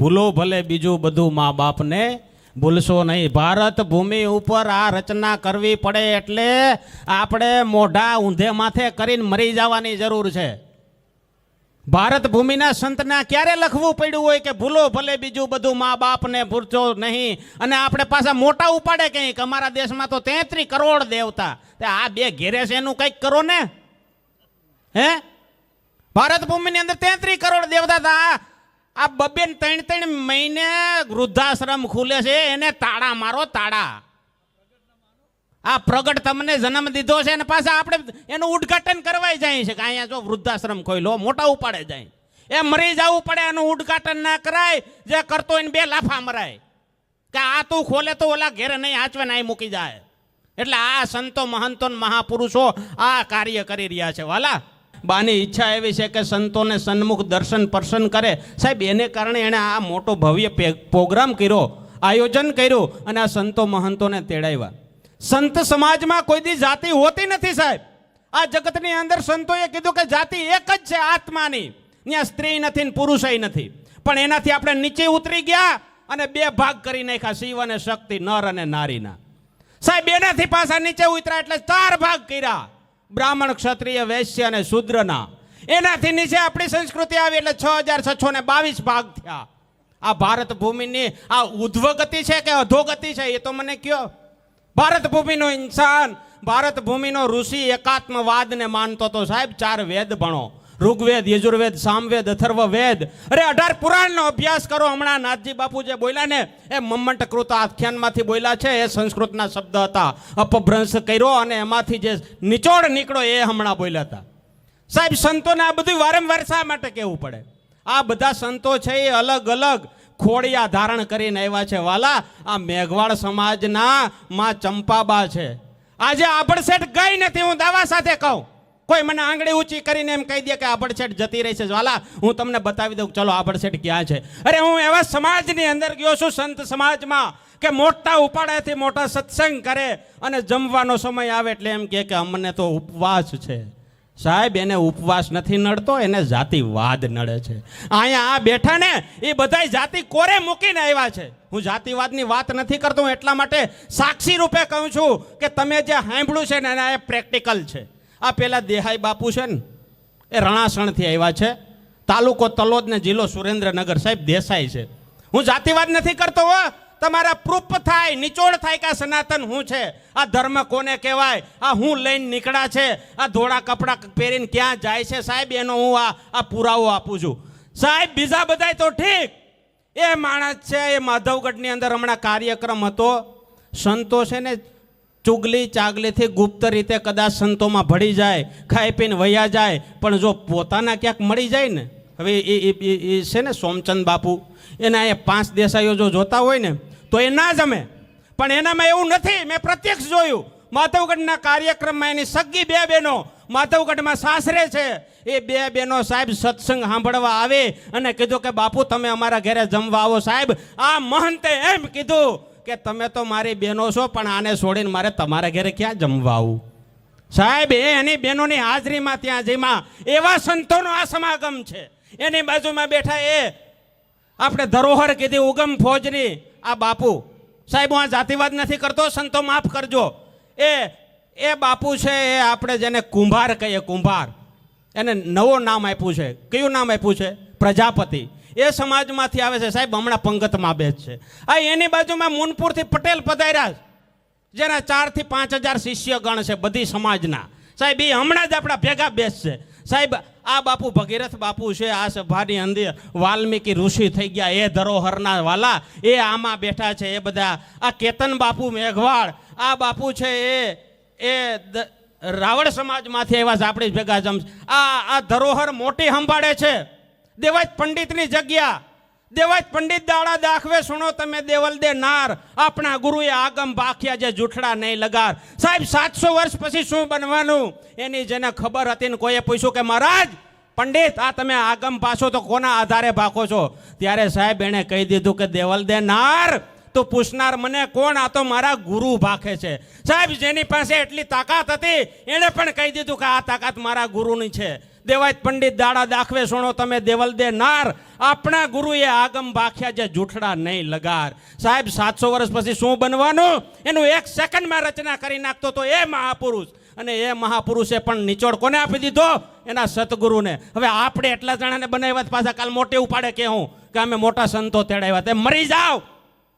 ભૂલો ભલે બીજું બધું મા બાપને ભૂલશો નહીં. ભારત ભૂમિ ઉપર આ રચના કરવી પડે એટલે આપણે મોઢા ઊંધે માથે કરીને મરી જવાની જરૂર છે. ભારત ભૂમિના સંતના ક્યારે લખવું પડ્યું હોય કે ભૂલો ભલે બીજું બધું મા બાપને ભૂલશો નહીં, અને આપણે પાછા મોટા ઉપાડે કંઈક અમારા દેશમાં તો 33 કરોડ દેવતા. આ બે ઘેરે છે એનું કંઈક કરો ને. હે, ભારત ભૂમિની અંદર 33 કરોડ દેવતા હતા. આ 2-3 મહિને વૃદ્ધાશ્રમ ખુલે છે, એને તાળા મારો તાળા. આ પ્રગટ તમને જન્મ દીધો છે અને પાછા આપણે એનું ઉદ્ઘાટન કરવાય જાય છે કે અહીંયા જો વૃદ્ધાશ્રમ ખોલ્યો, મોટા ઉપાડે જાય. એ મરી જવું પડે, એનું ઉદ્ઘાટન ના કરાય. જે કરતો એને 2 લાફા મરાય કે આ તું ખોલે તો ઓલા ઘેરે નહીં આચવે નહીં મૂકી જાય. એટલે આ સંતો મહંતો મહાપુરુષો આ કાર્ય કરી રહ્યા છે. વાલા, બાની ઈચ્છા એવી છે કે સંતોને સન્મુખ દર્શન પર્શન કરે. સાહેબ, એને કારણે એણે આ મોટો ભવ્ય પ્રોગ્રામ કર્યો, આયોજન કર્યું અને આ સંતો મહંતોને તેડાવ્યા. સંત સમાજમાં કોઈ દી જાતિ હોતી નથી સાહેબ. આ જગતની અંદર સંતોએ કીધું કે જાતિ એક જ છે આત્માની. ત્યાં સ્ત્રી નથી ને પુરુષય નથી. પણ એનાથી આપણે નીચે ઉતરી ગયા અને 2 ભાગ કરી નાખ્યા, શિવ અને શક્તિ, નર અને નારીના. સાહેબ, એનાથી પાછા નીચે ઉતર્યા એટલે 4 ભાગ કર્યા, બ્રાહ્મણ, ક્ષત્રિય, વૈશ્ય અને શૂદ્રના. એનાથી નીચે આપણી સંસ્કૃતિ આવી એટલે 6622 ભાગ થયા. આ ભારત ભૂમિની આ ઉધ્વગતિ છે કે અધોગતિ છે એ તો મને કયો. ભારત ભૂમિનો ઇન્સાન, ભારત ભૂમિનો ઋષિ એકાત્મવાદને માનતો તો સાહેબ. 4 વેદ ભણો, ઋગ્વેદ, યજુર્વેદ, સામવેદ, અથર્વવેદ. અરે 18 પુરાણનો અભ્યાસ કરો. હમણાં નાથજી બાપુ જે બોલ્યા ને એ મમ્મટકૃત આખ્યાનમાંથી બોલ્યા છે. એ સંસ્કૃતના શબ્દ હતા. અપભ્રંશ કર્યો અને એમાંથી જે નિચોડ નીકળો એ હમણાં બોલ્યા હતા. સાહેબ, સંતોને આ બધું વારંવાર શા માટે કહેવું પડે? આ બધા સંતો છે એ અલગ અલગ ખોડિયા ધારણ કરીને આવ્યા છે. વાલા, આ મેઘવાળ સમાજના માં ચંપાબા છે. આજે આભડસેઠ ગઈ નથી, હું દાવા સાથે કહું. કોઈ મને આંગળી ઊંચી કરીને એમ કહી દે કે આભડસેઠ જતી રહી છે, વાલા હું તમને બતાવી દઉં, ચલો આભડસેઠ ક્યાં છે. અરે હું એવા સમાજની અંદર ગયો છું, સંત સમાજમાં, કે મોટા ઉપાડેથી મોટા સત્સંગ કરે અને જમવાનો સમય આવે એટલે એમ કે અમને તો ઉપવાસ છે. સાહેબ, એને ઉપવાસ નથી નડતો, એને જાતિવાદ નડે છે. અહીંયા આ બેઠા ને એ બધા જાતિ કોરે મૂકીને આવ્યા છે. હું જાતિવાદની વાત નથી કરતો, હું એટલા માટે સાક્ષી રૂપે કહું છું કે તમે જે સાંભળ્યું છે ને એના એ પ્રેક્ટિકલ છે. આ પેલા દેહાઈ બાપુ છે ને એ રણાસણથી આવ્યા છે, તાલુકો તલોદ ને જિલ્લો સુરેન્દ્રનગર. સાહેબ, દેસાઈ છે. હું જાતિવાદ નથી કરતો હો. તમારા પ્રૂફ થાય, નિચોડ થાય કે આ સનાતન શું છે, આ ધર્મ કોને કહેવાય, આ હું લઈને નીકળ્યા છે, આ ધોળા કપડાં પહેરીને ક્યાં જાય છે. સાહેબ, એનો હું આ પુરાવો આપું છું. સાહેબ, બીજા બધાય તો ઠીક, એ માણસ છે એ માધવગઢની અંદર હમણાં કાર્યક્રમ હતો. સંતો છે ને ચુગલી ચાગલીથી ગુપ્ત રીતે કદાચ સંતોમાં ભળી જાય, ખાઈ પીને વયા જાય, પણ જો પોતાના ક્યાંક મળી જાય ને. હવે એ છે ને સોમચંદ બાપુ, એના એ 5 દેસાઈઓ જો જોતા હોય ને તો એ ના જમે. પણ એનામાં એવું નથી, મેં પ્રત્યક્ષ જોયું. માધવગઢના કાર્યક્રમમાં એની સગી 2 બહેનો માધવગઢમાં સાસરે છે. એ 2 બહેનો સાહેબ સત્સંગ સાંભળવા આવે અને કીધું કે બાપુ તમે અમારા ઘરે જમવા આવો. સાહેબ, આ મહંતે એમ કીધું કે તમે તો મારી બહેનો છો, પણ આને છોડીને મારે તમારા ઘરે ક્યાં જમવા આવું. સાહેબ, એની બહેનોની હાજરીમાં ત્યાં જેમાં એવા સંતોનો આ સમાગમ છે. એની બાજુમાં બેઠા એ આપણે ધરોહર કીધી ઉગમ ફોજની આ બાપુ. સાહેબ, હું આ જાતિવાદ નથી કરતો, સંતો માફ કરજો. એ બાપુ છે એ આપણે જેને કુંભાર કહીએ, કુંભાર. એને નવો નામ આપ્યું છે. કયું નામ આપ્યું છે? પ્રજાપતિ. એ સમાજમાંથી આવે છે. સાહેબ, હમણાં પંગતમાં બેસ છે. આ એની બાજુમાં મુનપુરથી પટેલ પધાર્યા, જેના 4 થી 5 હજાર શિષ્ય ગણ છે બધી સમાજના. સાહેબ, એ હમણાં જ આપણા ભેગા બેસશે. સાહેબ, આ બાપુ ભગીરથ બાપુ છે. આ સભાની અંદર વાલ્મીકી ઋષિ થઈ ગયા, એ ધરોહરના વાલા, એ આમાં બેઠા છે. એ બધા આ કેતન બાપુ મેઘવાળ, આ બાપુ છે એ રાવળ સમાજમાંથી આવ્યા છે, આપણી ભેગા જમ. આ ધરોહર મોટી સંભાળે છે. દેવાજ પંડિતની જગ્યા, દેવાજ પંડિત દાડા દાખવે સુણો તમે દેવલ દે નાર, આપણા ગુરુએ આગમ ભાખ્યા જે જૂઠડા નહીં લગાર. સાહેબ, 700 વર્ષ પછી શું બનવાનું એની જેને ખબર હતી ને કોઈએ પૂછ્યું કે મહારાજ પંડિત આ તમે આગમ પાછો તો કોના આધારે ભાખો છો? ત્યારે સાહેબ એણે કહી દીધું કે દેવલ દે નાર, તો પૂછનાર મને કોણ? આ તો મારા ગુરુ ભાખે છે. સાહેબ, જેની પાસે એટલી તાકાત હતી એણે પણ કહી દીધું કે આ તાકાત મારા ગુરુની છે. દેવાય પંડિત દાડા દાખવે સોણો તમે દેવલ દે નાર, આપણા ગુરુએ આગમ ભાખ્યા જે જૂઠડા નહીં લગાર. સાહેબ 700 વર્ષ પછી શું બનવાનું એનું 1 સેકન્ડમાં રચના કરી નાખતો તો એ મહાપુરુષ. અને એ મહાપુરુષે પણ નિચોડ કોને આપી દીધો? એના સતગુરુને. હવે આપણે એટલા જણાને બનાવ્યા પાછા કાલ મોટે ઉપાડે કે હું કે અમે મોટા સંતો તેડાવ્યા. તે મરી જાઓ,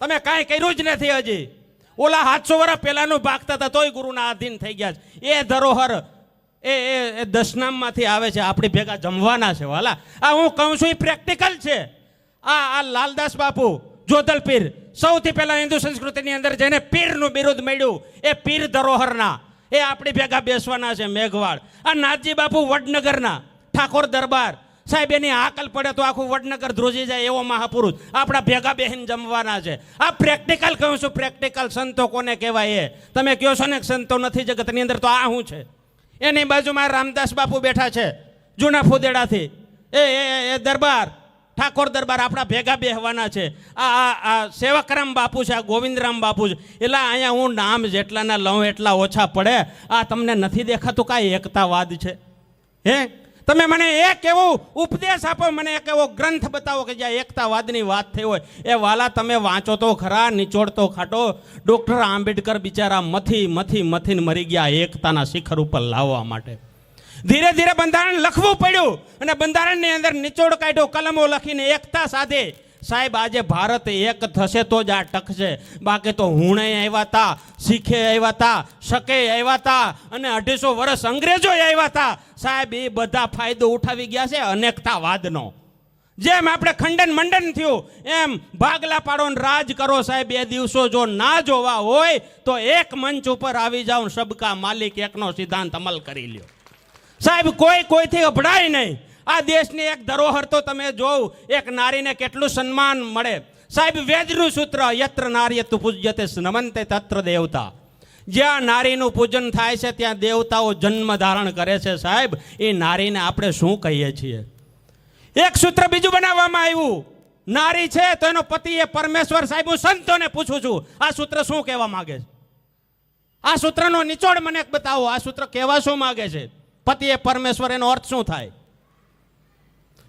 તમે કાંઈ કર્યું જ નથી હજી. ઓલા 700 વર્ષ પહેલાનું ભાગતા હતા તોય ગુરુના આધીન થઈ ગયા છે. એ ધરોહર એ દશનામમાંથી આવે છે, આપણી ભેગા જમવાના છે વાલા. આ હું કહું છું એ પ્રેક્ટિકલ છે. આ લાલદાસ બાપુ જોધલ પીર સૌથી પહેલા હિન્દુ સંસ્કૃતિની અંદર જેને પીરનું બિરુદ મળ્યું એ પીર ધરોહરના, એ આપણી ભેગા બેસવાના છે મેઘવાળ. આ નાથજી બાપુ વડનગરના ઠાકોર દરબાર સાહેબ, એની આકલ પડે તો આખું વડનગર ધ્રુજી જાય એવો મહાપુરુષ આપણા ભેગા બેહીને જમવાના છે. આ પ્રેક્ટિકલ કહું છું. પ્રેક્ટિકલ સંતો કોને કહેવાય? એ તમે કહો છો ને સંતો નથી જગતની અંદર, તો આ શું છે? એની બાજુમાં રામદાસ બાપુ બેઠા છે જૂના ફુદેડાથી. એ દરબાર ઠાકોર દરબાર આપણા ભેગા બેહવાના છે. આ સેવકરામ બાપુ છે, આ ગોવિંદરામ બાપુ છે. એટલે અહીંયા હું નામ જેટલાના લઉં એટલા ઓછા પડે. આ તમને નથી દેખાતું કાંઈ એકતાવાદ છે? હે, તમે મને એક એવો ઉપદેશ આપો, મને એક એવો ગ્રંથ બતાવો કે જ્યાં એકતાવાદની વાત થઈ હોય. એ વાલા તમે વાંચો તો ખરા, નિચોડ તો ખાટો. ડૉક્ટર આંબેડકર બિચારા મથીને મરી ગયા એકતાના શિખર ઉપર લાવવા માટે. ધીરે ધીરે બંધારણ લખવું પડ્યું અને બંધારણની અંદર નિચોડ કાઢ્યો, કલમો લખીને એકતા સાથે. સાહેબ આજે ભારત એક થશે તો જ આ ટકશે. બાકી તો હુણે આવ્યા હતા, શીખે આવ્યા હતા, શકે આવ્યા હતા અને 250 વર્ષ અંગ્રેજો આવ્યા હતા. સાહેબ એ બધા ફાયદો ઉઠાવી ગયા છે અનેકતાવાદનો. જેમ આપણે ખંડન મંડન થયું એમ ભાગલા પાડો ને રાજ કરો. સાહેબ એ દિવસો જો ના જોવા હોય તો એક મંચ ઉપર આવી જાઓ, સબકા માલિક એકનો સિદ્ધાંત અમલ કરી લ્યો. સાહેબ કોઈથી અભડાય નહીં. આ દેશની એક ધરોહર તો તમે જોવ, એક નારીને કેટલું સન્માન મળે. સાહેબ વેદનું સૂત્ર યત્ર નાર્યતુ પૂજ્યતે નમન્તે તત્ર દેવતા. જ્યાં નારીનું પૂજન થાય છે ત્યાં દેવતાઓ જન્મ ધારણ કરે છે. સાહેબ એ નારીને આપણે શું કહીએ છીએ? એક સૂત્ર બીજું બનાવવામાં આવ્યું, નારી છે તો એનો પતિ એ પરમેશ્વર. સાહેબ હું સંતોને પૂછું છું આ સૂત્ર શું કહેવા માંગે છે? આ સૂત્રનો નિચોડ મને બતાવો. આ સૂત્ર કહેવા શું માંગે છે? પતિ એ પરમેશ્વર, એનો અર્થ શું થાય?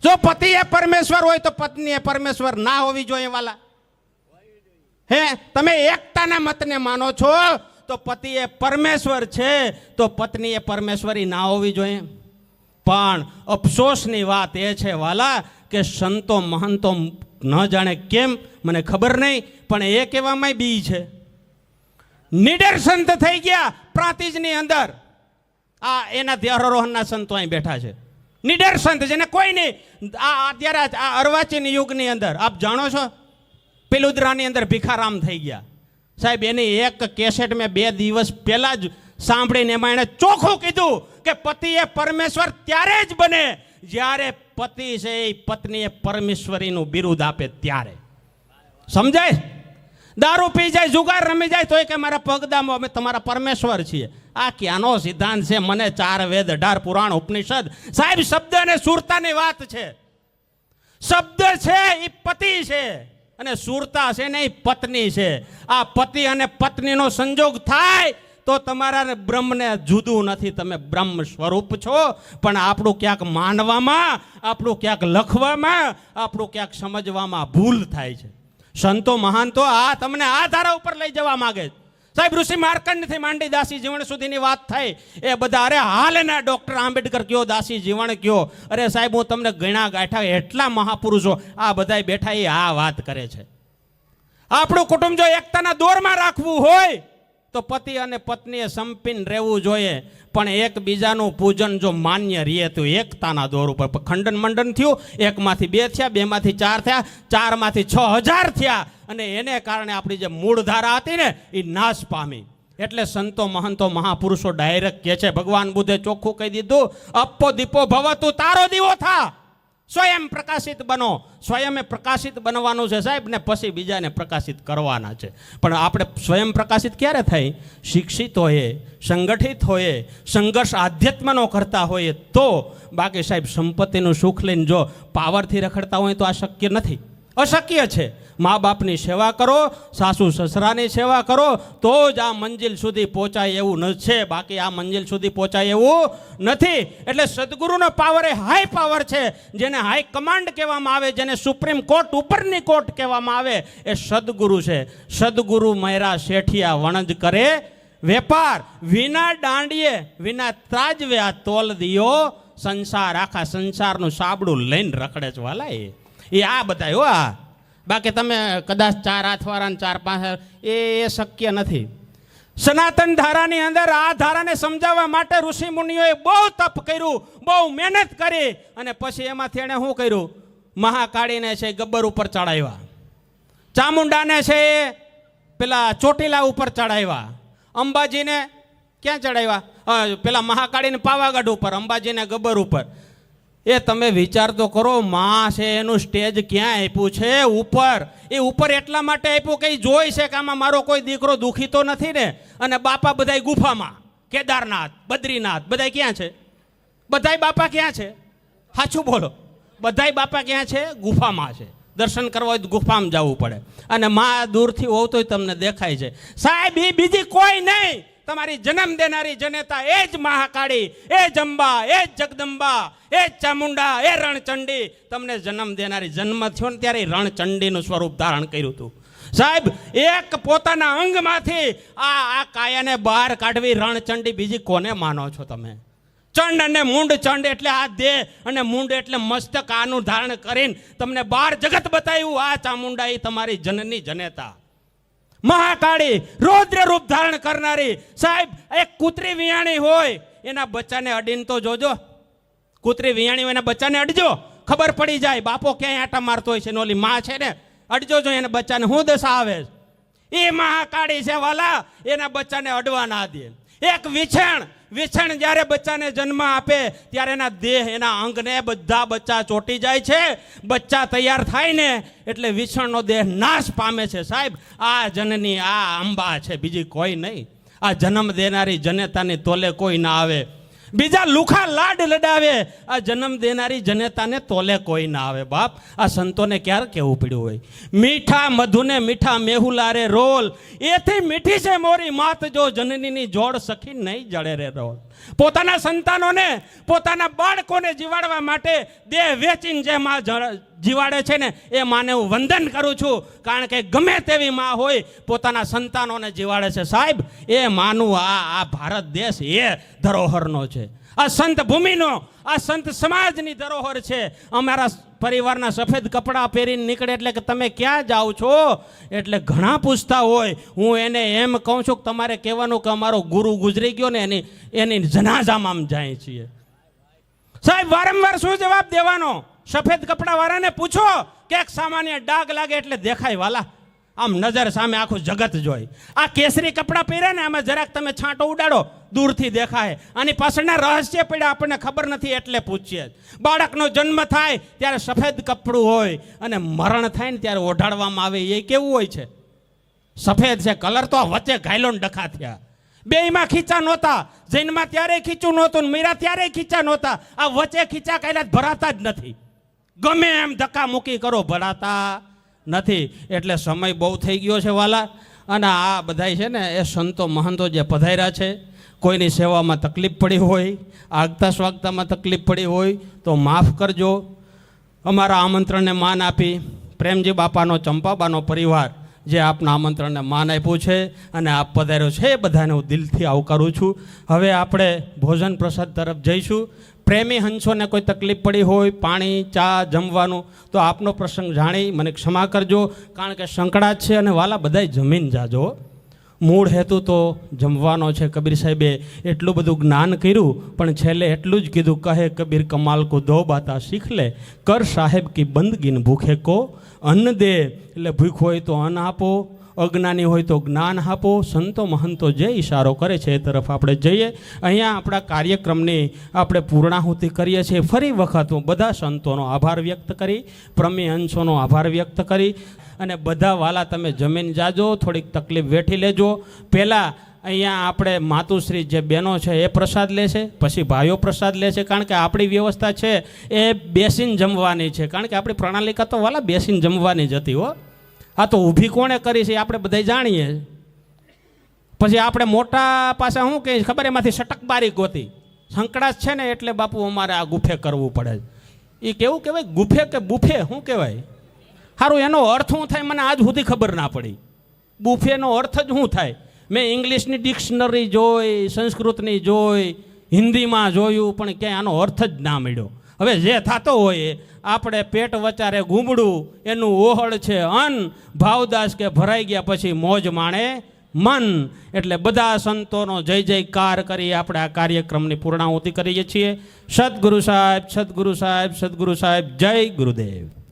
જો પતિ એ પરમેશ્વર હોય તો પત્ની એ પરમેશ્વર ના હોવી જોઈએ વાલા? હે, તમે એકતાના મતને માનો છો તો પતિ એ પરમેશ્વર છે તો પત્ની એ પરમેશ્વરી ના હોવી જોઈએ. પણ અફસોસની વાત એ છે વાલા કે સંતો મહંતો ન જાણે કેમ મને ખબર નહીં, પણ એ કહેવામાં બી છે. નિડર સંત થઈ ગયા પ્રાંતિજની અંદર. આ એના ધ્યારોહણના સંતો અહીં બેઠા છે. નિડર સંત જેને કોઈ નહીં. અત્યારે આ અર્વાચીન યુગની અંદર આપ જાણો છો પિલુદ્રાની અંદર ભીખારામ થઈ ગયા. સાહેબ એની એક કેસેટ મેં 2 દિવસ પહેલા જ સાંભળીને એમાં એણે ચોખ્ખું કીધું કે પતિ એ પરમેશ્વર ત્યારે જ બને જ્યારે પતિ છે એ પત્નીએ પરમેશ્વરીનું બિરુદ આપે ત્યારે. સમજાય? દારૂ પી જાય, જુગાર રમી જાય તોય કે મારા પગદામો અમે તમારા પરમેશ્વર છીએ. આ ક્યાંનો સિદ્ધાંત છે? મને 4 વેદ 18 પુરાણ ઉપનિષદ. સાહેબ શબ્દ અને સુરતાની વાત છે. શબ્દ છે એ પતિ છે અને સુરતા છે ને એ પત્ની છે. આ પતિ અને પત્નીનો સંજોગ થાય તો તમારા બ્રહ્મને જુદું નથી, તમે બ્રહ્મ સ્વરૂપ છો. પણ આપણું ક્યાંક માનવામાં, આપણું ક્યાંક લખવામાં, આપણું ક્યાંક સમજવામાં ભૂલ થાય છે. સંતો મહાન તો આ તમને આ ધારા ઉપર લઈ જવા માંગે છે. સાહેબ ઋષિ માર્કંડથી માંડી દાસી જીવન સુધીની વાત થઈ એ બધા. અરે હાલના ડૉક્ટર આંબેડકર કયો, દાસી જીવન કયો. અરે સાહેબ હું તમને ગણા ગાંઠા એટલા મહાપુરુષો આ બધા બેઠા એ આ વાત કરે છે. આપણું કુટુંબ જો એકતાના દોરમાં રાખવું હોય તો પતિ અને પત્નીએ સંપીને રહેવું જોઈએ. પણ એકબીજાનું પૂજન જો માન્ય રહે તો એકતાના દોર ઉપર. ખંડન મંડન થયું, 1માંથી 2 થયા, 2માંથી 4 થયા, 4માંથી 6000 થયા અને એને કારણે આપણી જે મૂળ ધારા હતી ને એ નાશ પામી. એટલે સંતો મહંતો મહાપુરુષો ડાયરેક્ટ કહે છે, ભગવાન બુદ્ધે ચોખ્ખું કહી દીધું, અપ્પો દીપો ભવતું, તારો દીવો થા, સ્વયં પ્રકાશિત બનો. સ્વયં પ્રકાશિત બનવાનું છે સાહેબ ને પછી બીજાને પ્રકાશિત કરવાના છે. પણ આપણે સ્વયં પ્રકાશિત ક્યારે થાય? શિક્ષિત હોઈએ, સંગઠિત હોઈએ, સંઘર્ષ આધ્યાત્મનો કરતા હોઈએ તો. બાકી સાહેબ સંપત્તિનું સુખ લઈને જો પાવરથી રખડતા હોય તો આ શક્ય નથી. અશક્ય છે. મા બાપની સેવા કરો, સાસુ સસરાની સેવા કરો, તો જ આ મંજિલ સુધી પહોંચાય એવું ન છે, બાકી આ મંજિલ સુધી પહોંચાય એવું નથી. એટલે સદગુરુનો પાવર એ હાઈ પાવર છે, જેને હાઈ કમાન્ડ કહેવામાં આવે, જેને સુપ્રીમ કોર્ટ ઉપરની કોર્ટ કહેવામાં આવે, એ સદગુરુ છે. સદગુરુ મયરા શેઠિયા વણજ કરે વેપાર, વિના દાંડીએ વિના ત્રાજવે આ તોલ દિયો સંસાર. આખા સંસારનું સાબડું લઈને રખડે છે વાલા એ આ બધા હો. આ બાકી તમે કદાચ 4 હાથવાળા ને 4 5 એ શક્ય નથી. સનાતન ધારાની અંદર આ ધારાને સમજાવવા માટે ઋષિ મુનિઓએ બહુ તપ કર્યું, બહુ મહેનત કરી, અને પછી એમાંથી એણે શું કર્યું? મહાકાળીને છે ગબ્બર ઉપર ચડાવ્યા, ચામુંડાને છે પેલા ચોટીલા ઉપર ચડાવ્યા, અંબાજીને ક્યાં ચડાવ્યા? પેલા મહાકાળીને પાવાગઢ ઉપર, અંબાજીને ગબ્બર ઉપર. એ તમે વિચાર તો કરો, માં છે એનું સ્ટેજ ક્યાં આપ્યું છે? ઉપર. એ ઉપર એટલા માટે આપ્યું કે જોઈ છે કે આમાં મારો કોઈ દીકરો દુખી તો નથી ને. અને બાપા બધાય ગુફામાં, કેદારનાથ, બદ્રીનાથ, બધાય ક્યાં છે? બધાય બાપા ક્યાં છે? સાચું બોલો, બધાય બાપા ક્યાં છે? ગુફામાં છે. દર્શન કરવા હોય તો ગુફામાં જવું પડે, અને માં દૂરથી હોવ તોય તમને દેખાય છે. સાહેબ એ બીજી કોઈ નહીં, તમારી જન્મ દેનારી જનેતા એ જ મહાકાળી, એ જ અંબા, એ જ જગદંબા, એ જ ચામુંડા, એ રણચંડી. તમને જન્મ દેનારી, જન્મ થયો ને ત્યારે રણચંડીનું સ્વરૂપ ધારણ કર્યું હતું. સાહેબ એક પોતાના અંગમાંથી આ કાયાને બહાર કાઢવી રણચંડી, બીજી કોને માનો છો તમે? ચંડ અને મૂંડ, ચંડ એટલે આ દેહ અને મૂંડ એટલે મસ્તક, આનું ધારણ કરીને તમને બાર જગત બતાવ્યું. આ ચામુંડા એ તમારી જનની જનેતા, મહાકાળી, રૌદ્ર રૂપ ધારણ કરનારી. સાહેબ એક કૂતરી વિયાણી હોય, એના બચ્ચાને અડીને તો જોજો. કૂતરી વિયાણી હોય એના બચ્ચાને અડજો, ખબર પડી જાય બાપો ક્યાંય આટા મારતો હોય છે. ને ઓલી માં છે ને, અડજો જો એના બચ્ચાને શું દશા આવે. એ મહાકાળી છે વાલા, એના બચ્ચાને અડવા ના દે. એક વિછણ જ્યારે બચ્ચાને જન્મ આપે ત્યારે એના દેહ, એના અંગને બધા બચ્ચા ચોંટી જાય છે. બચ્ચા તૈયાર થાય ને એટલે વિછણનો દેહ નાશ પામે છે. સાહેબ આ જનની, આ અંબા છે, બીજી કોઈ નહીં. આ જન્મ દેનારી જનેતાની તોલે કોઈ ના આવે. બીજા લુખા લાડ લડાવે, આ જન્મ દેનારી જનેતાને તોલે કોઈ ના આવે. બાપ આ સંતોને ક્યારે કેવું પડ્યું હોય? મીઠા મધુને મીઠા મેહુલારે રોલ, એથી મીઠી છે મોરી માત, જો જનનીની જોડ સખી નહીં જડે રે રોલ. પોતાના સંતાનોને, પોતાના બાળકોને જીવાડવા માટે દેહ વેચીને જે માં જીવાડે છે ને, એ માને હું વંદન કરું છું. કારણ કે ગમે તેવી માં હોય, પોતાના સંતાનોને જીવાડે છે. સાહેબ એ માનું આ ભારત દેશ એ ધરોહરનો છે. આ સંત ભૂમિનો, આ સંત સમાજની ધરોહર છે. અમારા પરિવારના સફેદ કપડાં પહેરીને નીકળે એટલે કે તમે ક્યાં જાઓ છો? એટલે ઘણા પૂછતા હોય. હું એને એમ કહું છું કે તમારે કહેવાનું કે અમારો ગુરુ ગુજરી ગયો ને એની જનાઝામાં આમ જાય છીએ. સાહેબ વારંવાર શું જવાબ દેવાનો? સફેદ કપડાવાળાને પૂછો કે એક સામાન્ય ડાઘ લાગે એટલે દેખાય વાલા, આમ નજર સામે આખું જગત જોઈ. આ કેસરી કપડાં પહેરે ને, આમાં જરાક તમે છાંટો ઉડાડો, દૂરથી દેખાય. આની પાછળના રહસ્ય પડ્યા આપણને ખબર નથી એટલે પૂછીએ. બાળકનો જન્મ થાય ત્યારે સફેદ કપડું હોય, અને મરણ થાય ને ત્યારે ઓઢાડવામાં આવે. એ કેવું હોય છે? સફેદ છે કલર. તો વચ્ચે ઘાયલોન ડખા થયા. બેયમાં ખીચા નહોતા. જૈનમાં ત્યારે ખીચું નહોતું, મીરા ત્યારે ખીચા નહોતા. આ વચ્ચે ખીચા કાયલા ભરાતા જ નથી. ગમે એમ ધક્કા મૂકી કરો, ભરાતા નથી. એટલે સમય બહુ થઈ ગયો છે વાલા. અને આ બધાય છે ને એ સંતો મહંતો જે પધાર્યા છે, કોઈની સેવામાં તકલીફ પડી હોય, આગતા સ્વાગતામાં તકલીફ પડી હોય તો માફ કરજો. અમારા આમંત્રણને માન આપી પ્રેમજી બાપાનો, ચંપાબાનો પરિવાર જે આપના આમંત્રણને માન આપ્યું છે અને આપ પધાર્યો છે, એ બધાને હું દિલથી આવકારું છું. હવે આપણે ભોજન પ્રસાદ તરફ જઈશું. પ્રેમી હંસોને કોઈ તકલીફ પડી હોય, પાણી, ચા, જમવાનું, તો આપનો પ્રસંગ જાણી મને ક્ષમા કરજો. કારણ કે સંકળાટ છે અને વાલા બધાય જમીન જાજો. મૂળ હેતુ તો જમવાનો છે. કબીર સાહેબે એટલું બધું જ્ઞાન કર્યું, પણ છેલ્લે એટલું જ કીધું, કહે કબીર કમાલ કો દો બાતા શીખ લે, કર સાહેબ કી બંદગીન ભૂખે કો અન્ન દે. એટલે ભૂખ હોય તો અન્ન આપો, અજ્ઞાની હોય તો જ્ઞાન આપો. સંતો મહંતો જે ઈશારો કરે છે એ તરફ આપણે જઈએ. અહીંયા આપણા કાર્યક્રમની આપણે પૂર્ણાહુતિ કરીએ છીએ. ફરી વખત હું બધા સંતોનો આભાર વ્યક્ત કરી, પ્રમી અંશોનો આભાર વ્યક્ત કરી, અને બધા વાલા તમે જમીન જાજો, થોડીક તકલીફ વેઠી લેજો. પહેલાં અહીંયા આપણે માતુશ્રી જે બહેનો છે એ પ્રસાદ લે છે, પછી ભાઈઓ પ્રસાદ લે છે, કારણ કે આપણી વ્યવસ્થા છે એ બેસીને જમવાની છે, કારણ કે આપણી પ્રણાલિકા તો વાલા બેસીને જમવાની જ હતી હો. આ તો ઊભી કોણે કરી છે આપણે બધા જાણીએ. પછી આપણે મોટા પાસે શું કહીએ ખબર, એમાંથી સટકબારી ગોતી સંકળાશ છે ને એટલે બાપુ અમારે આ ગુફે કરવું પડે. એ કેવું કહેવાય, ગુફે કે બુફે શું કહેવાય? સારું, એનો અર્થ શું થાય મને આજ સુધી ખબર ના પડી. બુફેનો અર્થ જ શું થાય? મેં ઇંગ્લિશની ડિક્શનરી જોઈ, સંસ્કૃતની જોઈ, હિન્દીમાં જોયું, પણ ક્યાંય આનો અર્થ જ ના મળ્યો. હવે જે થતો હોય આપણે પેટ વચારે ઘૂમડું એનું ઓહળ છે અન્ન, ભાવદાસ કે ભરાઈ ગયા પછી મોજ માણે મન. એટલે બધા સંતોનો જય જયકાર કરી આપણે આ કાર્યક્રમની પૂર્ણાહુતિ કરીએ છીએ. સદગુરુ સાહેબ, સદગુરુ સાહેબ, સદગુરુ સાહેબ, જય ગુરુદેવ.